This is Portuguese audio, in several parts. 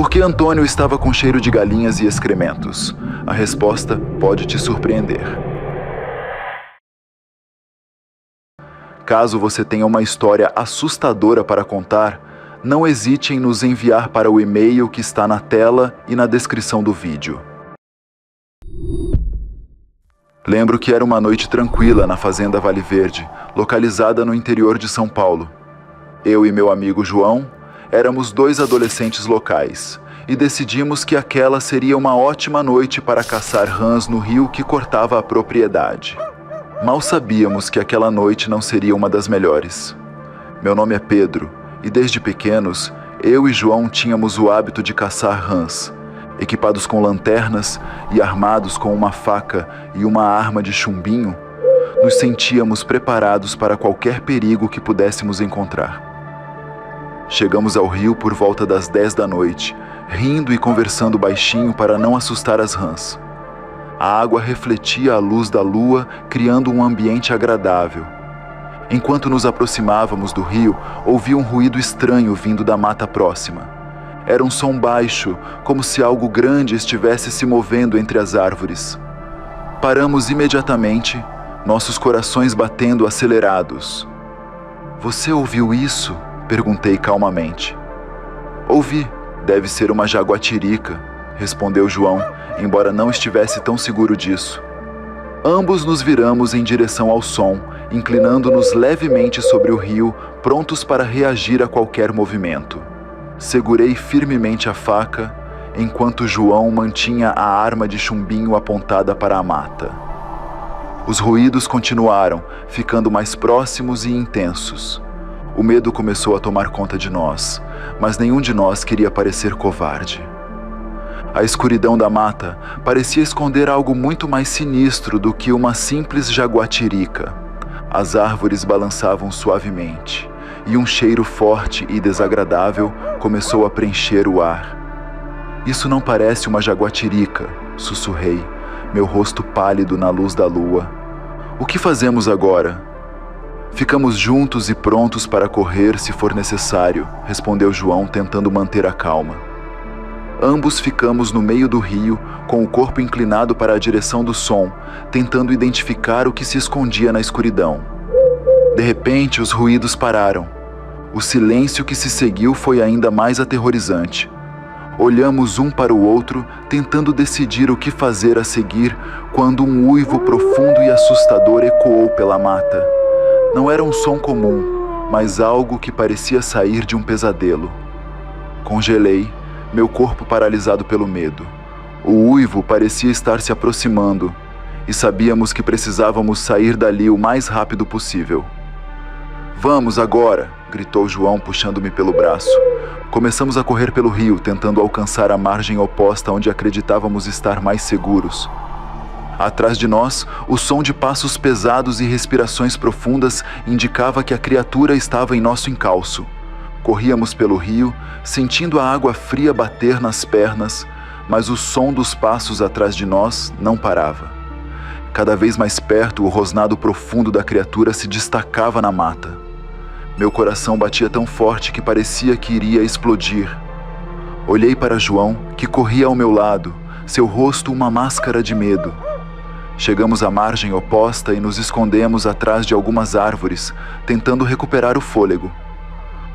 Por que Antônio estava com cheiro de galinhas e excrementos? A resposta pode te surpreender. Caso você tenha uma história assustadora para contar, não hesite em nos enviar para o e-mail que está na tela e na descrição do vídeo. Lembro que era uma noite tranquila na fazenda Vale Verde, localizada no interior de São Paulo. Eu e meu amigo João éramos 2 adolescentes locais e decidimos que aquela seria uma ótima noite para caçar rãs no rio que cortava a propriedade. Mal sabíamos que aquela noite não seria uma das melhores. Meu nome é Pedro e desde pequenos eu e João tínhamos o hábito de caçar rãs. Equipados com lanternas e armados com uma faca e uma arma de chumbinho, nos sentíamos preparados para qualquer perigo que pudéssemos encontrar. Chegamos ao rio por volta das 10 da noite, rindo e conversando baixinho para não assustar as rãs. A água refletia a luz da lua, criando um ambiente agradável. Enquanto nos aproximávamos do rio, ouvi um ruído estranho vindo da mata próxima. Era um som baixo, como se algo grande estivesse se movendo entre as árvores. Paramos imediatamente, nossos corações batendo acelerados. "Você ouviu isso?" perguntei calmamente. "Ouvi, deve ser uma jaguatirica", respondeu João, embora não estivesse tão seguro disso. Ambos nos viramos em direção ao som, inclinando-nos levemente sobre o rio, prontos para reagir a qualquer movimento. Segurei firmemente a faca, enquanto João mantinha a arma de chumbinho apontada para a mata. Os ruídos continuaram, ficando mais próximos e intensos. O medo começou a tomar conta de nós, mas nenhum de nós queria parecer covarde. A escuridão da mata parecia esconder algo muito mais sinistro do que uma simples jaguatirica. As árvores balançavam suavemente, e um cheiro forte e desagradável começou a preencher o ar. "Isso não parece uma jaguatirica", sussurrei, meu rosto pálido na luz da lua. "O que fazemos agora?" "Ficamos juntos e prontos para correr se for necessário", respondeu João, tentando manter a calma. Ambos ficamos no meio do rio, com o corpo inclinado para a direção do som, tentando identificar o que se escondia na escuridão. De repente, os ruídos pararam. O silêncio que se seguiu foi ainda mais aterrorizante. Olhamos um para o outro, tentando decidir o que fazer a seguir, quando um uivo profundo e assustador ecoou pela mata. Não era um som comum, mas algo que parecia sair de um pesadelo. Congelei, meu corpo paralisado pelo medo. O uivo parecia estar se aproximando, e sabíamos que precisávamos sair dali o mais rápido possível. "Vamos agora!" gritou João, puxando-me pelo braço. Começamos a correr pelo rio, tentando alcançar a margem oposta onde acreditávamos estar mais seguros. Atrás de nós, o som de passos pesados e respirações profundas indicava que a criatura estava em nosso encalço. Corríamos pelo rio, sentindo a água fria bater nas pernas, mas o som dos passos atrás de nós não parava. Cada vez mais perto, o rosnado profundo da criatura se destacava na mata. Meu coração batia tão forte que parecia que iria explodir. Olhei para João, que corria ao meu lado, seu rosto uma máscara de medo. Chegamos à margem oposta e nos escondemos atrás de algumas árvores, tentando recuperar o fôlego.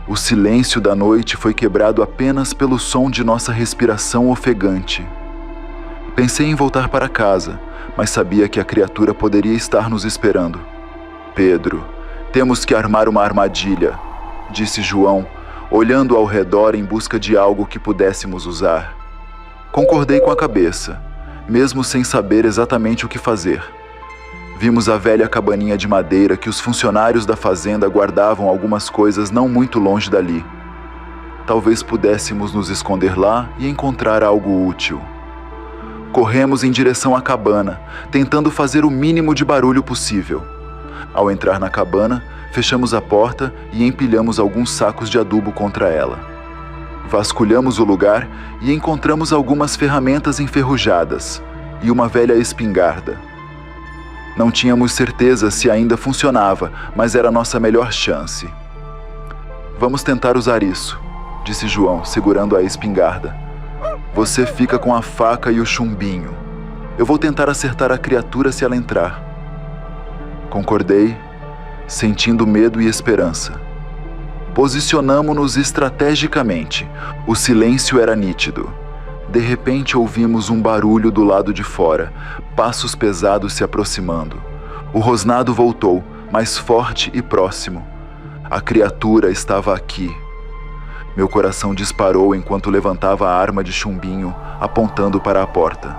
O silêncio da noite foi quebrado apenas pelo som de nossa respiração ofegante. Pensei em voltar para casa, mas sabia que a criatura poderia estar nos esperando. "Pedro, temos que armar uma armadilha", disse João, olhando ao redor em busca de algo que pudéssemos usar. Concordei com a cabeça, mesmo sem saber exatamente o que fazer. Vimos a velha cabaninha de madeira que os funcionários da fazenda guardavam algumas coisas não muito longe dali. Talvez pudéssemos nos esconder lá e encontrar algo útil. Corremos em direção à cabana, tentando fazer o mínimo de barulho possível. Ao entrar na cabana, fechamos a porta e empilhamos alguns sacos de adubo contra ela. Vasculhamos o lugar e encontramos algumas ferramentas enferrujadas e uma velha espingarda. Não tínhamos certeza se ainda funcionava, mas era a nossa melhor chance. "Vamos tentar usar isso", disse João, segurando a espingarda. Você fica com a faca e o chumbinho. Eu vou tentar acertar a criatura se ela entrar. Concordei, sentindo medo e esperança. Posicionamo-nos estrategicamente. O silêncio era nítido. De repente ouvimos um barulho do lado de fora, passos pesados se aproximando. O rosnado voltou, mais forte e próximo. A criatura estava aqui. Meu coração disparou enquanto levantava a arma de chumbinho, apontando para a porta.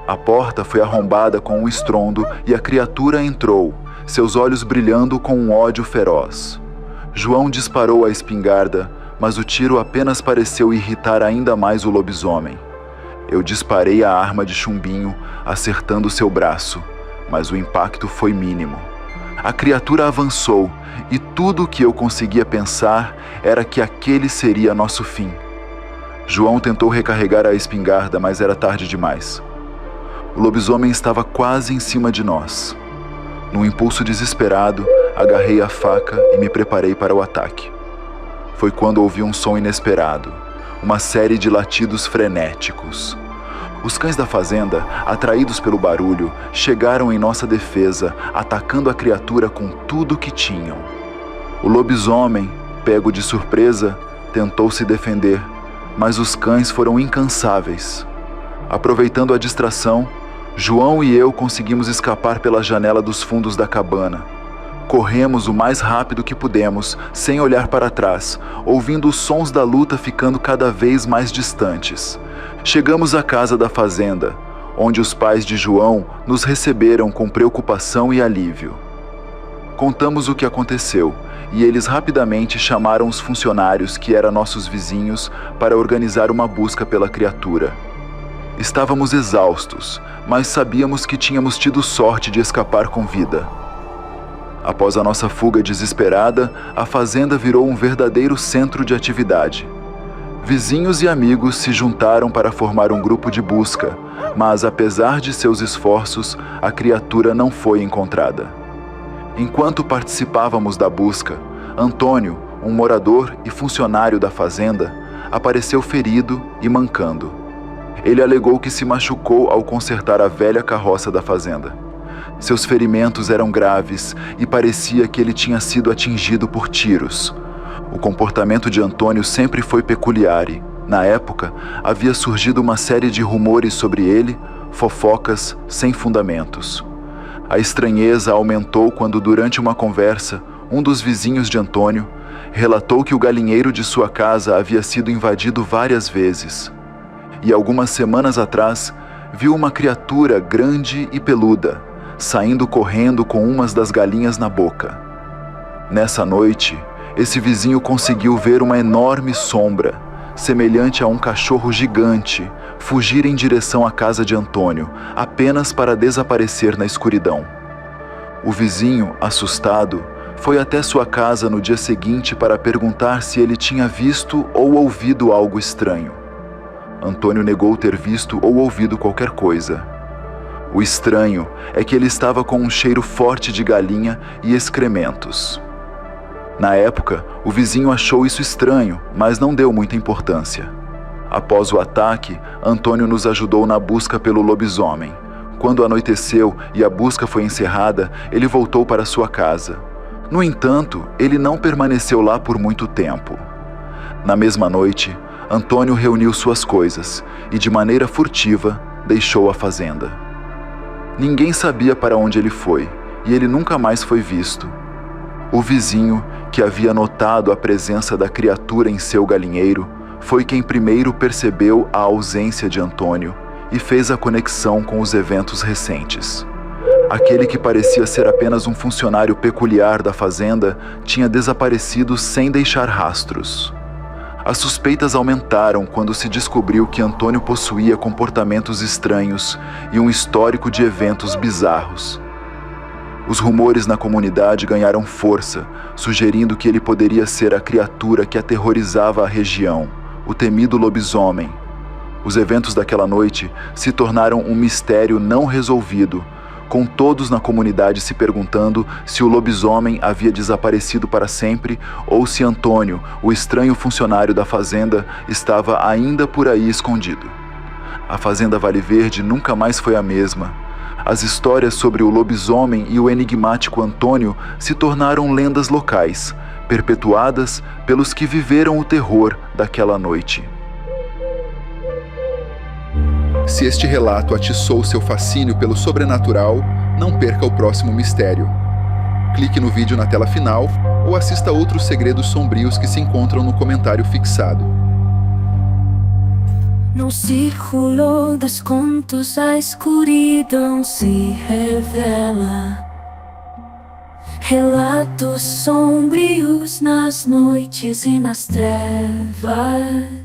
A porta foi arrombada com um estrondo e a criatura entrou, seus olhos brilhando com um ódio feroz. João disparou a espingarda, mas o tiro apenas pareceu irritar ainda mais o lobisomem. Eu disparei a arma de chumbinho, acertando seu braço, mas o impacto foi mínimo. A criatura avançou, e tudo o que eu conseguia pensar era que aquele seria nosso fim. João tentou recarregar a espingarda, mas era tarde demais. O lobisomem estava quase em cima de nós. Num impulso desesperado, agarrei a faca e me preparei para o ataque. Foi quando ouvi um som inesperado, uma série de latidos frenéticos. Os cães da fazenda, atraídos pelo barulho, chegaram em nossa defesa, atacando a criatura com tudo que tinham. O lobisomem, pego de surpresa, tentou se defender, mas os cães foram incansáveis. Aproveitando a distração, João e eu conseguimos escapar pela janela dos fundos da cabana. Corremos o mais rápido que pudemos, sem olhar para trás, ouvindo os sons da luta ficando cada vez mais distantes. Chegamos à casa da fazenda, onde os pais de João nos receberam com preocupação e alívio. Contamos o que aconteceu, e eles rapidamente chamaram os funcionários que eram nossos vizinhos para organizar uma busca pela criatura. Estávamos exaustos, mas sabíamos que tínhamos tido sorte de escapar com vida. Após a nossa fuga desesperada, a fazenda virou um verdadeiro centro de atividade. Vizinhos e amigos se juntaram para formar um grupo de busca, mas apesar de seus esforços, a criatura não foi encontrada. Enquanto participávamos da busca, Antônio, um morador e funcionário da fazenda, apareceu ferido e mancando. Ele alegou que se machucou ao consertar a velha carroça da fazenda. Seus ferimentos eram graves e parecia que ele tinha sido atingido por tiros. O comportamento de Antônio sempre foi peculiar e, na época, havia surgido uma série de rumores sobre ele, fofocas sem fundamentos. A estranheza aumentou quando, durante uma conversa, um dos vizinhos de Antônio relatou que o galinheiro de sua casa havia sido invadido várias vezes. E algumas semanas atrás, viu uma criatura grande e peluda, saindo correndo com umas das galinhas na boca. Nessa noite, esse vizinho conseguiu ver uma enorme sombra, semelhante a um cachorro gigante, fugir em direção à casa de Antônio, apenas para desaparecer na escuridão. O vizinho, assustado, foi até sua casa no dia seguinte para perguntar se ele tinha visto ou ouvido algo estranho. Antônio negou ter visto ou ouvido qualquer coisa. O estranho é que ele estava com um cheiro forte de galinha e excrementos. Na época, o vizinho achou isso estranho, mas não deu muita importância. Após o ataque, Antônio nos ajudou na busca pelo lobisomem. Quando anoiteceu e a busca foi encerrada, ele voltou para sua casa. No entanto, ele não permaneceu lá por muito tempo. Na mesma noite, Antônio reuniu suas coisas e, de maneira furtiva, deixou a fazenda. Ninguém sabia para onde ele foi, e ele nunca mais foi visto. O vizinho, que havia notado a presença da criatura em seu galinheiro, foi quem primeiro percebeu a ausência de Antônio e fez a conexão com os eventos recentes. Aquele que parecia ser apenas um funcionário peculiar da fazenda tinha desaparecido sem deixar rastros. As suspeitas aumentaram quando se descobriu que Antônio possuía comportamentos estranhos e um histórico de eventos bizarros. Os rumores na comunidade ganharam força, sugerindo que ele poderia ser a criatura que aterrorizava a região, o temido lobisomem. Os eventos daquela noite se tornaram um mistério não resolvido, com todos na comunidade se perguntando se o lobisomem havia desaparecido para sempre ou se Antônio, o estranho funcionário da fazenda, estava ainda por aí escondido. A fazenda Vale Verde nunca mais foi a mesma. As histórias sobre o lobisomem e o enigmático Antônio se tornaram lendas locais, perpetuadas pelos que viveram o terror daquela noite. Se este relato atiçou seu fascínio pelo sobrenatural, não perca o próximo mistério. Clique no vídeo na tela final ou assista outros segredos sombrios que se encontram no comentário fixado. No círculo dos contos a escuridão se revela. Relatos sombrios nas noites e nas trevas.